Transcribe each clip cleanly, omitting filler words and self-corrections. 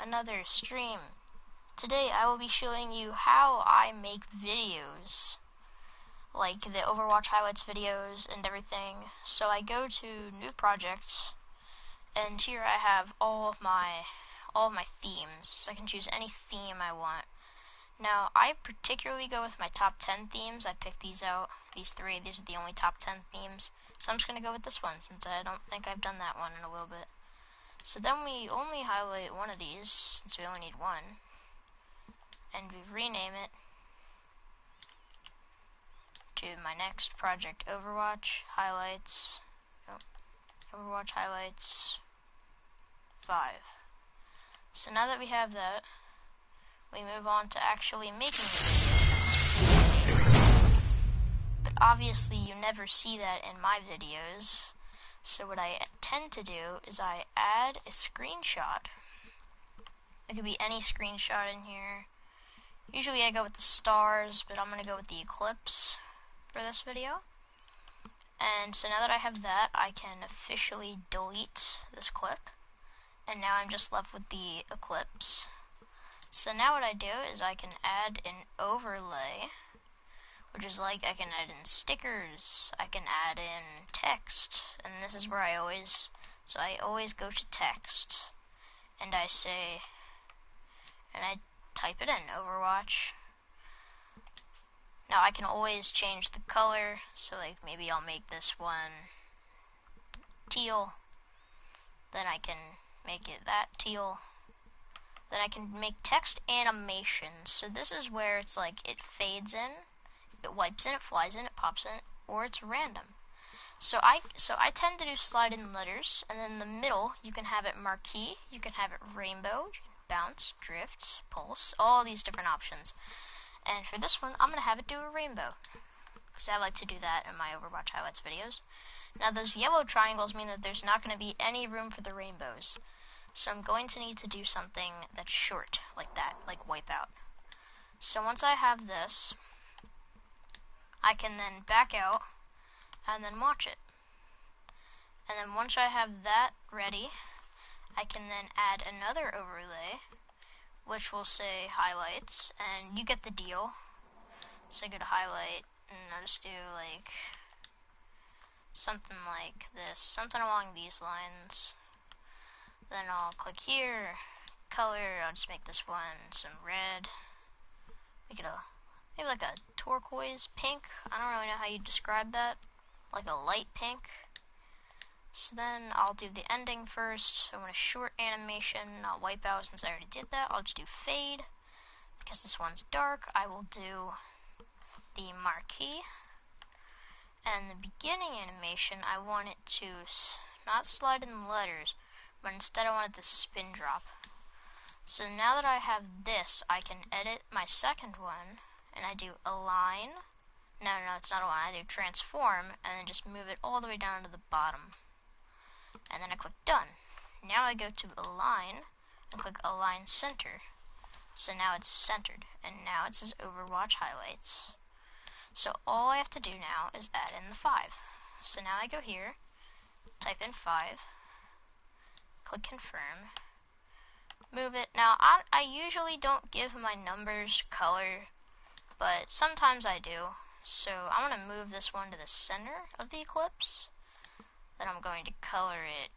another stream. Today I will be showing you how I make videos, like the Overwatch highlights videos and everything. So I go to new projects, and here I have all of my themes. I can choose any theme I want. Now I particularly go with my top 10 themes. I picked these out, these three. These are the only top 10 themes. So I'm just going to go with this one since I don't think I've done that one in a little bit. So then we only highlight one of these since we only need one. And we rename it to my next project, Overwatch Highlights. Overwatch Highlights 5. So now that we have that, we move on to actually making the video. But obviously you never see that in my videos. So what I tend to do is I add a screenshot. It could be any screenshot in here. Usually I go with the stars, but I'm going to go with the eclipse for this video. And so now that I have that, I can officially delete this clip. And now I'm just left with the eclipse. So now what I do is I can add an overlay, which is like I can add in stickers, I can add in text, and this is where I always go to text, and I type it in, Overwatch. Now I can always change the color, so like maybe I'll make this one teal, then I can make it that teal. Then I can make text animations. So this is where it's like it fades in, it wipes in, it flies in, it pops in, or it's random. So I tend to do slide in letters, and then in the middle you can have it marquee, you can have it rainbow, you can bounce, drift, pulse, all these different options. And for this one, I'm gonna have it do a rainbow, because I like to do that in my Overwatch highlights videos. Now those yellow triangles mean that there's not gonna be any room for the rainbows. So I'm going to need to do something that's short, like that, like wipeout. So once I have this, I can then back out and then watch it. And then once I have that ready, I can then add another overlay, which will say highlights, and you get the deal. So I go to highlight, and I'll just do like something like this, something along these lines. Then I'll click here, color, I'll just make this one some red, make it maybe like a turquoise pink, I don't really know how you describe that, like a light pink. So then I'll do the ending first. I want a short animation, I'll wipe out since I already did that. I'll just do fade, because this one's dark. I will do the marquee, and the beginning animation, I want it to not slide in letters, but instead I want it to spin drop. So now that I have this, I can edit my second one, and I do align. No, it's not align. I do transform, and then just move it all the way down to the bottom. And then I click done. Now I go to align, and click align center. So now it's centered, and now it says Overwatch highlights. So all I have to do now is add in the 5. So now I go here, type in 5, click confirm, move it. Now I usually don't give my numbers color, but sometimes I do. So I want to move this one to the center of the eclipse. Then I'm going to color it.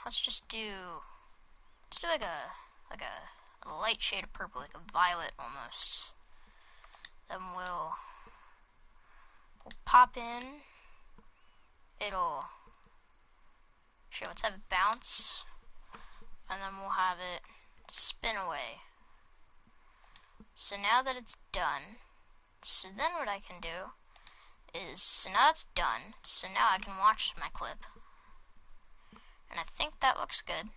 Let's do like a light shade of purple, like a violet almost. Then we'll pop in. It'll show let's have it bounce, and then we'll have it spin away. So now that it's done, so then what I can do is, so now it's done, so now I can watch my clip, and I think that looks good.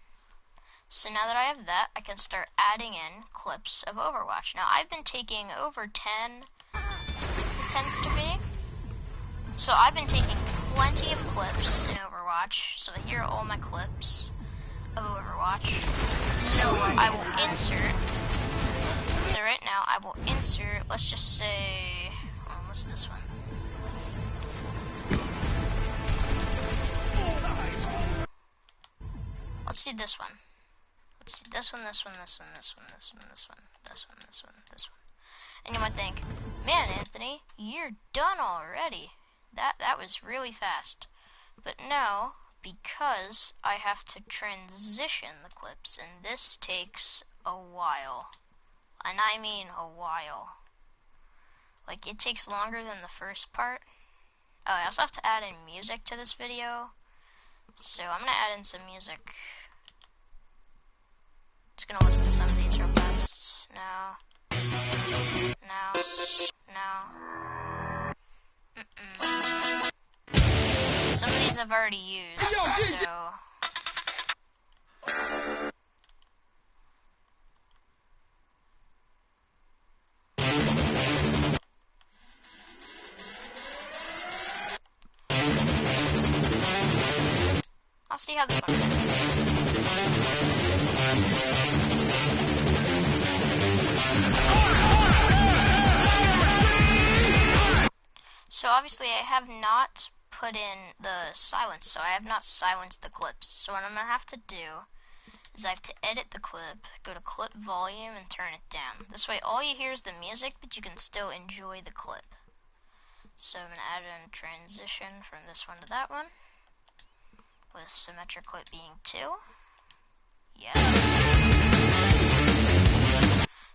So now that I have that, I can start adding in clips of Overwatch. Now I've been taking over 10, it tends to be, so I've been taking plenty of clips in Overwatch. So here are all my clips of Overwatch. So I will insert, so right now I will insert, let's just say, what's this one? Let's do this one. This one, this one, this one, this one, this one, this one, this one, this one, this one. And you might think, man, Anthony, you're done already. That was really fast. But no, because I have to transition the clips, and this takes a while. And I mean a while. Like, it takes longer than the first part. Oh, I also have to add in music to this video. So I'm gonna add in some music. Just gonna listen to some of these real fast. No. Some of these I've already used, so... I'll see how this one goes. So obviously I have not put in the silence, so I have not silenced the clips. So what I'm going to have to do is I have to edit the clip, go to clip volume, and turn it down. This way all you hear is the music, but you can still enjoy the clip. So I'm going to add in transition from this one to that one, with symmetric clip being 2. Yeah.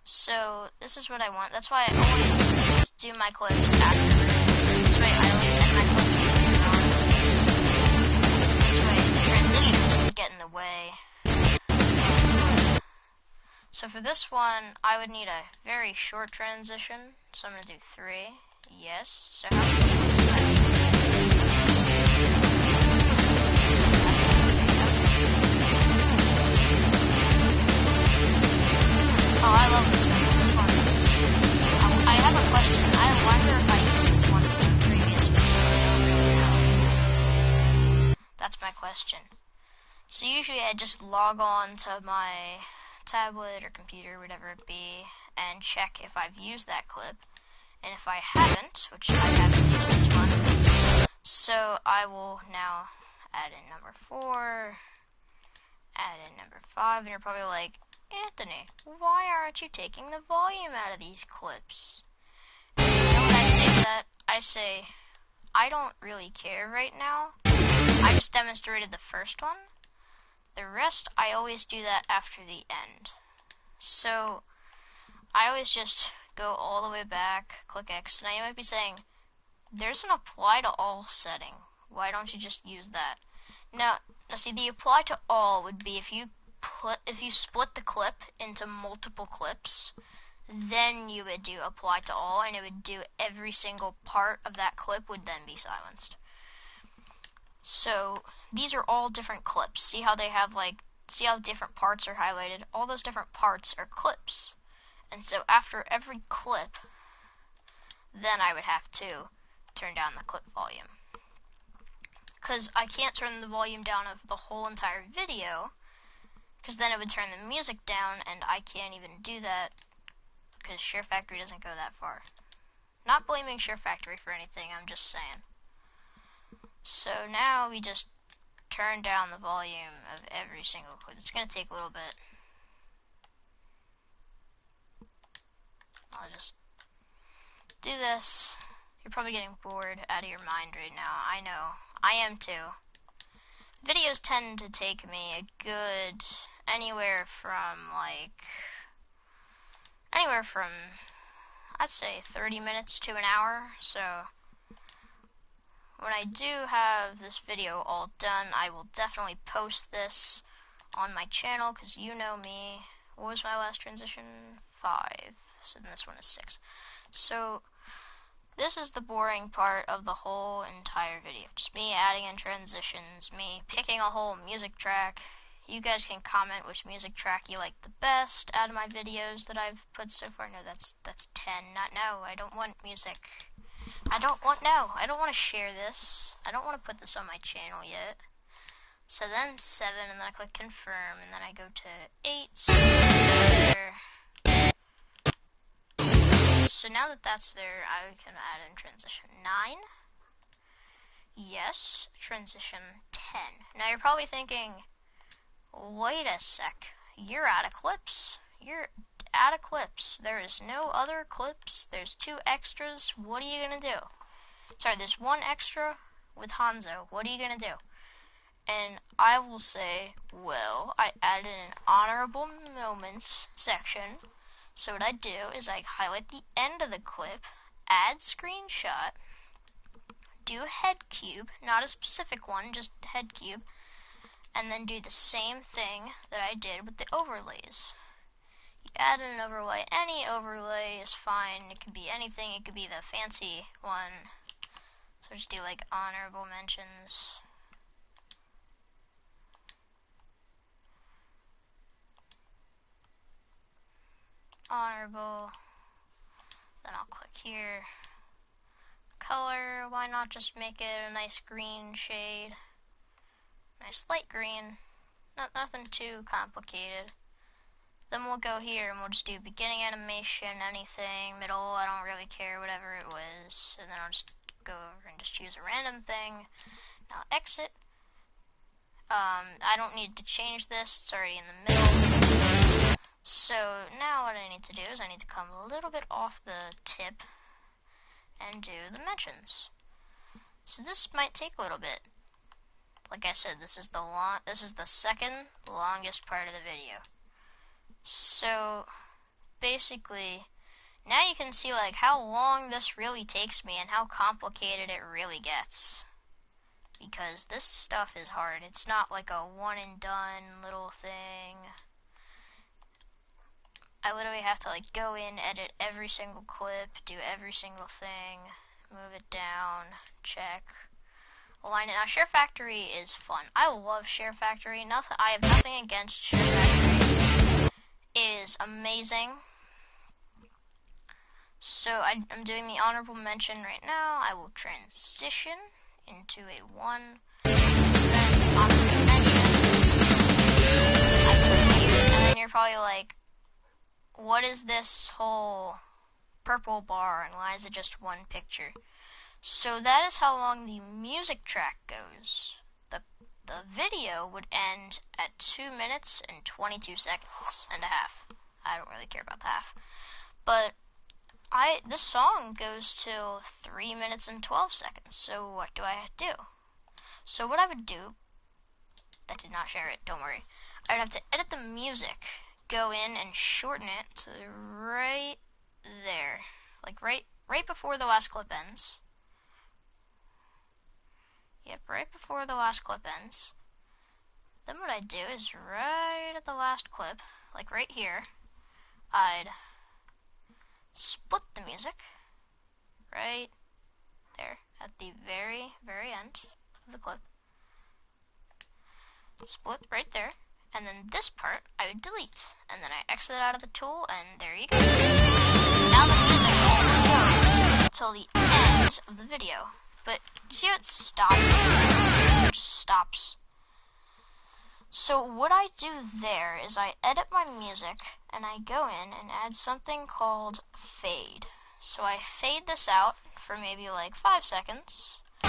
So this is what I want. That's why I always do my clips afterwards. This way I always end my clips on. This way the transition doesn't get in the way. So for this one, I would need a very short transition. So I'm going to do 3. Yes. So how many is that? Oh, I love this one. This one. I have a question. I wonder if I used this one in the previous video. I don't really know. That's my question. So usually I just log on to my tablet or computer, whatever it be, and check if I've used that clip. And if I haven't, which I haven't used this one, so I will now add in number 4, add in number 5, and you're probably like, Anthony, why aren't you taking the volume out of these clips? And you know what I say to that? I say, I don't really care right now. I just demonstrated the first one. The rest, I always do that after the end. So, I always just go all the way back, click X. Now you might be saying, there's an apply to all setting. Why don't you just use that? Now see, the apply to all would be if you split the clip into multiple clips, then you would do apply to all, and it would do every single part of that clip would then be silenced. So these are all different clips. See how they have see how different parts are highlighted? All those different parts are clips. And so after every clip, then I would have to turn down the clip volume. Because I can't turn the volume down of the whole entire video, because then it would turn the music down, and I can't even do that because Share Factory doesn't go that far. Not blaming Share Factory for anything, I'm just saying. So now we just turn down the volume of every single clip. It's going to take a little bit. I'll just do this. You're probably getting bored out of your mind right now. I know. I am too. Videos tend to take me a good anywhere from I'd say 30 minutes to an hour. So when I do have this video all done, I will definitely post this on my channel, because you know me. What was my last transition? 5. So then this one is 6. So this is the boring part of the whole entire video. Just me adding in transitions, me picking a whole music track. You guys can comment which music track you like the best out of my videos that I've put so far. No, that's 10. Not no. I don't want music. I don't want to share this. I don't want to put this on my channel yet. So then 7, and then I click confirm, and then I go to 8. So now that that's there, I can add in transition 9. Yes, transition 10. Now you're probably thinking, wait a sec, you're out of clips. You're out of clips. There is no other clips. There's 2 extras. What are you gonna do? Sorry, there's 1 extra with Hanzo. What are you gonna do? And I will say, well, I added an honorable moments section. So what I do is I highlight the end of the clip, add screenshot, do head cube, not a specific one, just head cube, and then do the same thing that I did with the overlays. You add an overlay, any overlay is fine, it could be anything, it could be the fancy one. So just do like honorable mentions. Honorable, then I'll click here. Color, why not just make it a nice green shade, nice light green, nothing too complicated. Then we'll go here and we'll just do beginning animation, anything, middle, I don't really care, whatever it was, and then I'll just go over and just choose a random thing. Now exit. I don't need to change this, it's already in the middle. So now what I need to do is I need to come a little bit off the tip and do the mentions. So this might take a little bit. Like I said, this is the second longest part of the video. So basically, now you can see like how long this really takes me and how complicated it really gets. Because this stuff is hard. It's not like a one and done little thing. I literally have to like go in, edit every single clip, do every single thing, move it down, check, align it. Now Share Factory is fun. I love Share Factory. I have nothing against Share Factory. It is amazing. So I'm doing the honorable mention right now. I will transition into a 1. So then it says honorable mention. I click here, and then you're probably like, what is this whole purple bar and why is it just 1 picture? So that is how long the music track goes. The video would end at 2 minutes and 22 seconds and a half. I don't really care about the half. But this song goes till 3 minutes and 12 seconds. So what do I do? So what I would do, that did not share it, don't worry. I would have to edit the music, go in and shorten it to right there, like right before the last clip ends. Yep, right before the last clip ends. Then what I do is right at the last clip, like right here, I'd split the music right there at the very end of the clip. Split right there. And then this part, I would delete. And then I exit out of the tool, and there you go. Now the music only goes until the end of the video. But you see how it stops? It just stops. So what I do there is I edit my music, and I go in and add something called fade. So I fade this out for maybe like 5 seconds. So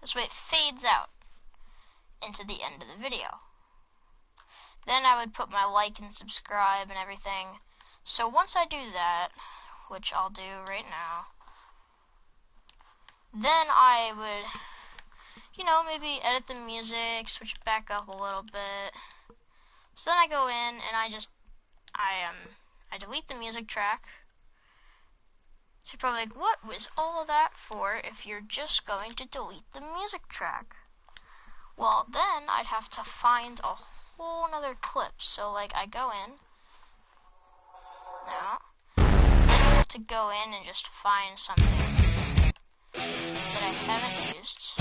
this way it fades out into the end of the video. Then I would put my like and subscribe and everything. So once I do that, which I'll do right now, then I would, maybe edit the music, switch it back up a little bit. So then I go in and I delete the music track. So you're probably like, what was all of that for if you're just going to delete the music track? Well, then I'd have to find a whole nother clip. So like I go in, now, I have to go in and just find something that I haven't used.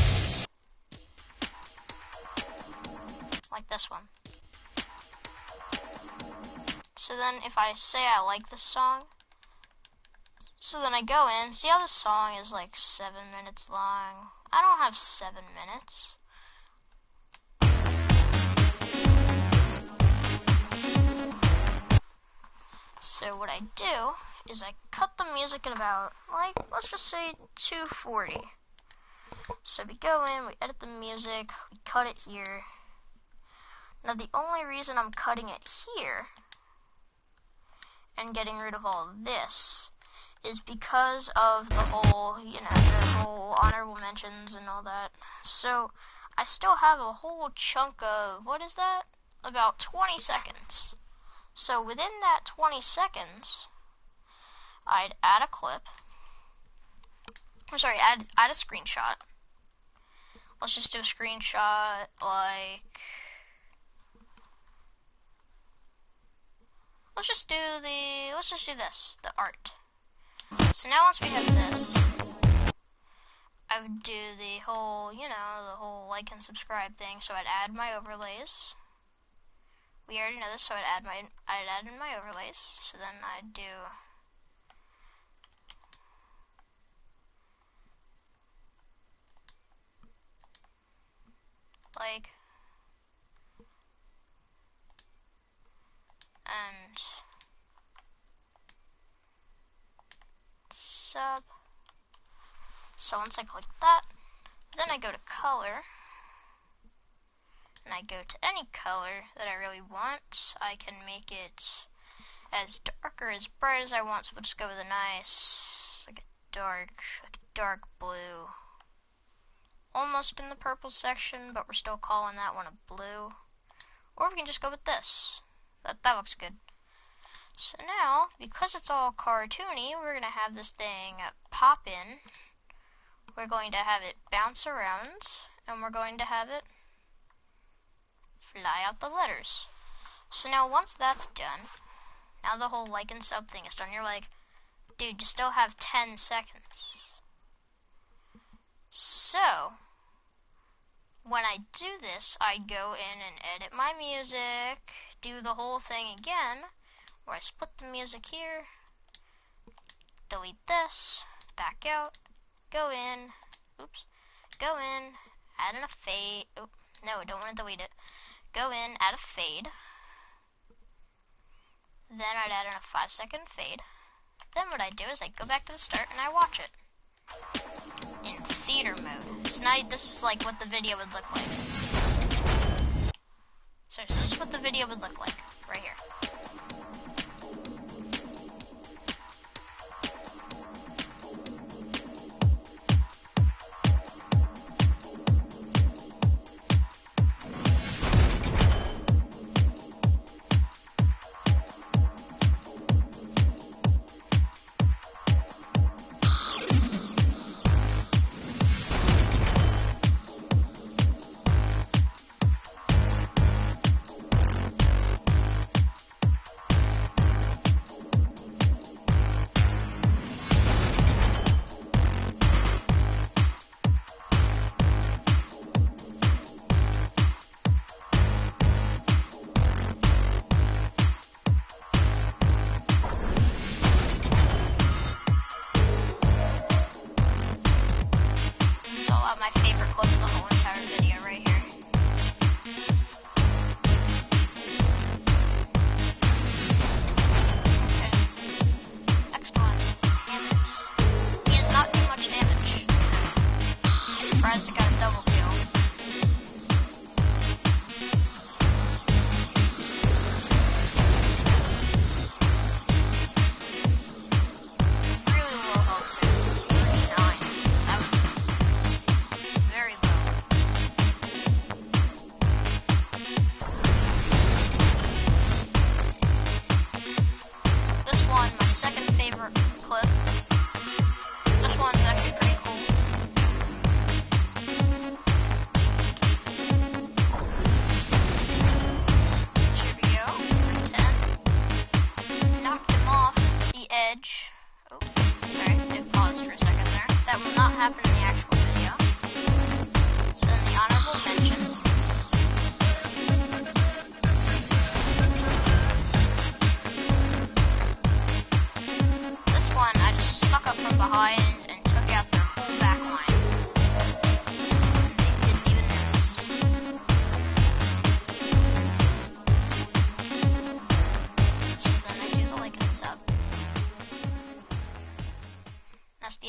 Like this one. So then if I say I like this song, so then I go in, see how this song is like 7 minutes long? I don't have 7 minutes. So what I do is I cut the music at about, like, let's just say 240. So we go in, we edit the music, we cut it here. Now the only reason I'm cutting it here and getting rid of all of this is because of the whole, the whole honorable mentions and all that. So I still have a whole chunk of, what is that? About 20 seconds. So within that 20 seconds, I'd add a clip. I'm sorry, add a screenshot. Let's just do a screenshot like, let's just do this, the art. So now once we have this, I would do the whole, the whole like and subscribe thing. So I'd add my overlays. We already know this, so I'd add in my overlays. So then I'd do like and sub. So once I click that, then I go to color, and I go to any color that I really want. I can make it as dark or as bright as I want, so we'll just go with a nice, like a dark blue. Almost in the purple section, but we're still calling that one a blue. Or we can just go with this. That looks good. So now, because it's all cartoony, we're going to have this thing pop in. We're going to have it bounce around, and we're going to have it fly out the letters. So now once that's done, now the whole like and sub thing is done. You're like, dude, you still have 10 seconds. So when I do this, I go in and edit my music, do the whole thing again, where I split the music here, delete this, back out, go in, add in a fade. Oh, no, I don't want to delete it. Go in, add a fade. Then I'd add in a 5-second fade. Then what I do is I go back to the start and I watch it in theater mode. So now this is like what the video would look like. So this is what the video would look like right here.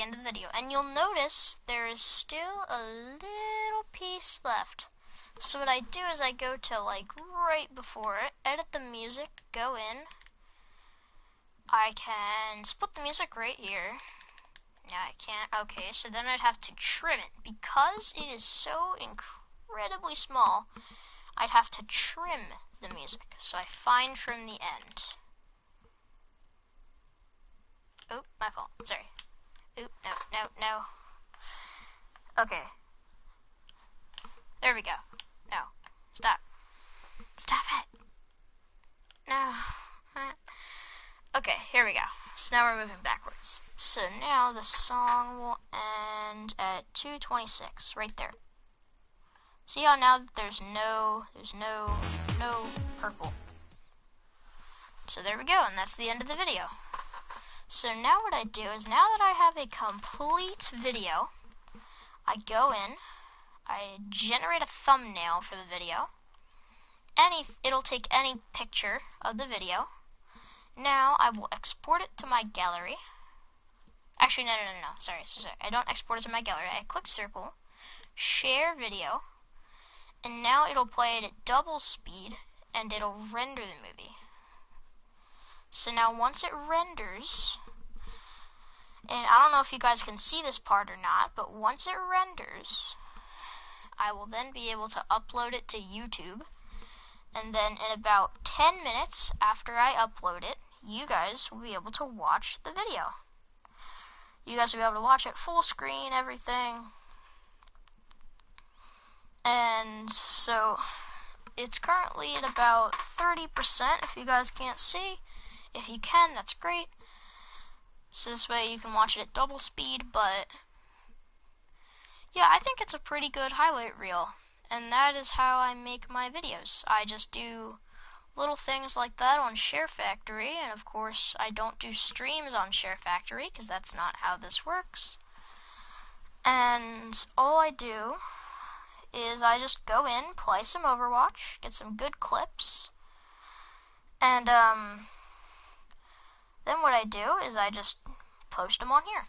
end of the video. And you'll notice there is still a little piece left. So what I do is I go to like right before it, edit the music, go in. I can split the music right here. Yeah, I can't. Okay, so then I'd have to trim it. Because it is so incredibly small, I'd have to trim the music. So I fine trim the end. Oh, my fault. Sorry. Oop, no. Okay. There we go. No. Stop. Stop it. No. Okay, here we go. So now we're moving backwards. So now the song will end at 2:26, right there. See how now that there's no purple. So there we go, and that's the end of the video. So now what I do is, now that I have a complete video, I go in, I generate a thumbnail for the video. It'll take any picture of the video. Now I will export it to my gallery. Actually, no. Sorry. I don't export it to my gallery. I click circle, share video, and now it'll play it at double speed, and it'll render the movie. So now once it renders, and I don't know if you guys can see this part or not, but once it renders, I will then be able to upload it to YouTube. And then in about 10 minutes after I upload it, you guys will be able to watch the video. You guys will be able to watch it full screen, everything. And so it's currently at about 30% if you guys can't see. If you can, that's great. So this way you can watch it at double speed, but yeah, I think it's a pretty good highlight reel. And that is how I make my videos. I just do little things like that on Share Factory, and of course I don't do streams on Share Factory because that's not how this works. And all I do is I just go in, play some Overwatch, get some good clips, and then what I do is I just post them on here.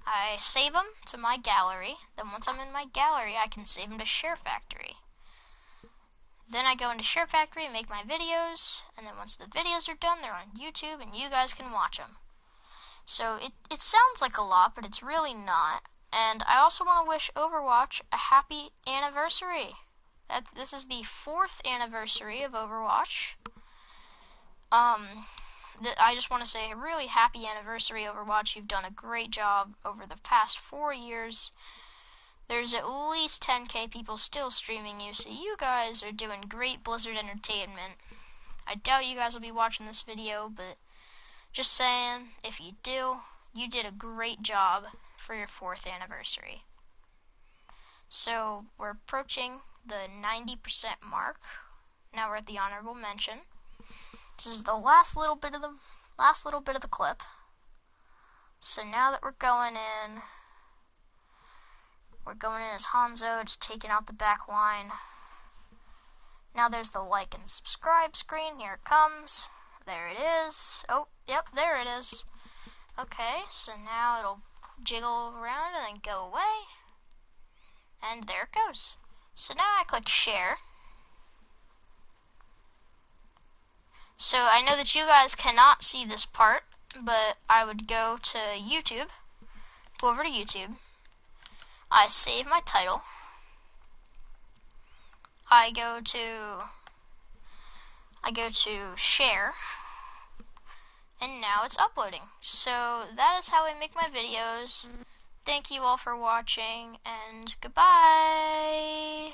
I save them to my gallery. Then once I'm in my gallery, I can save them to Share Factory. Then I go into Share Factory and make my videos, and then once the videos are done, they're on YouTube, and you guys can watch them. So it sounds like a lot, but it's really not. And I also want to wish Overwatch a happy anniversary. This is the 4th anniversary of Overwatch. I just want to say a really happy anniversary, Overwatch. You've done a great job over the past 4 years. There's at least 10k people still streaming you, so you guys are doing great Blizzard Entertainment. I doubt you guys will be watching this video, but just saying, if you do, you did a great job for your 4th anniversary. So we're approaching the 90% mark. Now we're at the honorable mention. This is the last little bit of the clip. So now that we're going in as Hanzo, just taking out the back line. Now there's the like and subscribe screen. Here it comes. There it is. Oh, yep, there it is. Okay, so now it'll jiggle around and then go away. And there it goes. So now I click share. So I know that you guys cannot see this part, but I would go to YouTube, go over to YouTube, I save my title, I go to share, and now it's uploading. So that is how I make my videos. Thank you all for watching, and goodbye!